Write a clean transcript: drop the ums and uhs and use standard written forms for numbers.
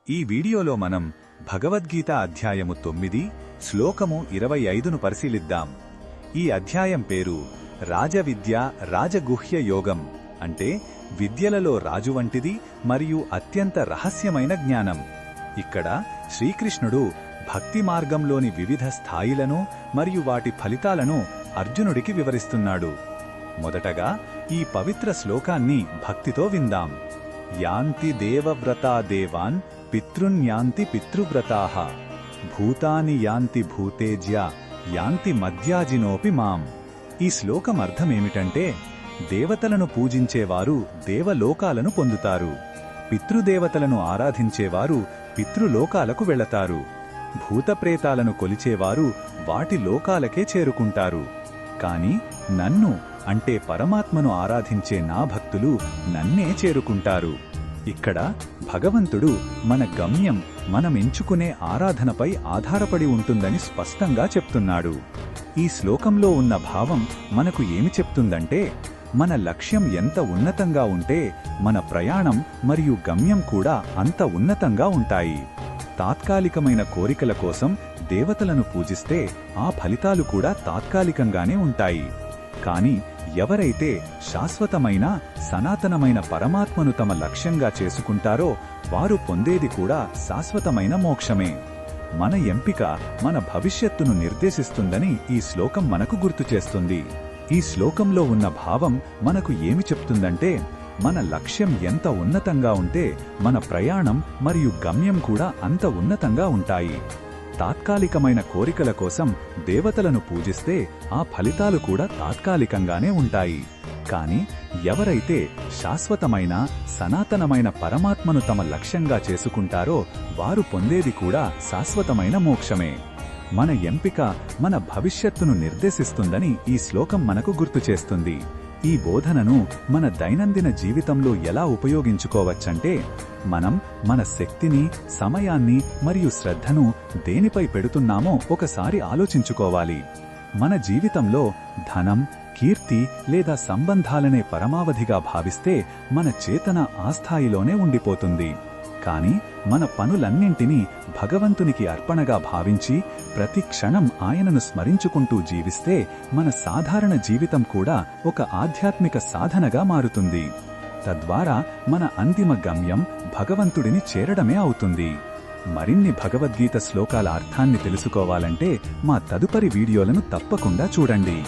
ఈ వీడియోలో మనం భగవద్గీత అధ్యాయము 9 శ్లోకము 25ను పరిశీలిద్దాం. ఈ అధ్యాయం పేరు రాజవిద్య రాజగుహ్య యోగం, అంటే విద్యలలో రాజు వంటిది మరియు అత్యంత రహస్యమైన జ్ఞానం. ఇక్కడ శ్రీకృష్ణుడు భక్తి మార్గంలోని వివిధ స్థాయిలను మరియు వాటి ఫలితాలను అర్జునుడికి వివరిస్తున్నాడు. మొదటగా ఈ పవిత్ర శ్లోకాన్ని భక్తితో విందాం. యాంతి దేవవ్రతా దేవాన్ పితృన్యాంతి పితృవ్రతాః భూతాని యాంతి భూతేజ్య యాంతి మధ్యాజినోపి మాం. ఈ శ్లోకం అర్థమేమిటంటే, దేవతలను పూజించేవారు దేవలోకాలను పొందుతారు, పితృదేవతలను ఆరాధించేవారు పితృలోకాలకు వెళతారు, భూతప్రేతాలను కొలిచేవారు వాటి లోకాలకే చేరుకుంటారు. కాని నన్ను అంటే పరమాత్మను ఆరాధించే నా భక్తులు నన్నే చేరుకుంటారు. ఇక్కడ భగవంతుడు మన గమ్యం మనమెంచుకునే ఆరాధనపై ఆధారపడి ఉంటుందని స్పష్టంగా చెప్తున్నాడు. ఈ శ్లోకంలో ఉన్న భావం మనకు ఏమి చెప్తుందంటే, మన లక్ష్యం ఎంత ఉన్నతంగా ఉంటే మన ప్రయాణం మరియు గమ్యం కూడా అంత ఉన్నతంగా ఉంటాయి. తాత్కాలికమైన కోరికల కోసం దేవతలను పూజిస్తే ఆ ఫలితాలు కూడా తాత్కాలికంగానే ఉంటాయి. కాని ఎవరైతే శాశ్వతమైన సనాతనమైన పరమాత్మను తమ లక్ష్యంగా చేసుకుంటారో వారు పొందేది కూడా శాశ్వతమైన మోక్షమే. మన ఎంపిక మన భవిష్యత్తును నిర్దేశిస్తుందని ఈ శ్లోకం మనకు గుర్తుచేస్తుంది. ఈ శ్లోకంలో ఉన్న భావం మనకు ఏమి చెప్తుందంటే, మన లక్ష్యం ఎంత ఉన్నతంగా ఉంటే మన ప్రయాణం మరియు గమ్యం కూడా అంత ఉన్నతంగా ఉంటాయి. తాత్కాలికమైన కోరికల కోసం దేవతలను పూజిస్తే ఆ ఫలితాలు కూడా తాత్కాలికంగానే ఉంటాయి. కాని ఎవరైతే శాశ్వతమైన సనాతనమైన పరమాత్మను తమ లక్ష్యంగా చేసుకుంటారో వారు పొందేది కూడా శాశ్వతమైన మోక్షమే. మన ఎంపిక మన భవిష్యత్తును నిర్దేశిస్తుందని ఈ శ్లోకం మనకు గుర్తుచేస్తుంది. ఈ బోధనను మన దైనందిన జీవితంలో ఎలా ఉపయోగించుకోవచ్చంటే, మనం మన శక్తిని, సమయాన్ని మరియు శ్రద్ధను దేనిపై పెడుతున్నామో ఒకసారి ఆలోచించుకోవాలి. మన జీవితంలో ధనం, కీర్తి లేదా సంబంధాలనే పరమావధిగా భావిస్తే మన చేతన ఆ స్థాయిలోనే ఉండిపోతుంది. కాని మన పనులన్నింటినీ భగవంతునికి అర్పణగా భావించి ప్రతి క్షణం ఆయనను స్మరించుకుంటూ జీవిస్తే మన సాధారణ జీవితం కూడా ఒక ఆధ్యాత్మిక సాధనగా మారుతుంది. తద్వారా మన అంతిమ గమ్యం భగవంతుడిని చేరడమే అవుతుంది. మరిన్ని భగవద్గీత శ్లోకాల అర్థాన్ని తెలుసుకోవాలంటే మా తదుపరి వీడియోలను తప్పకుండా చూడండి.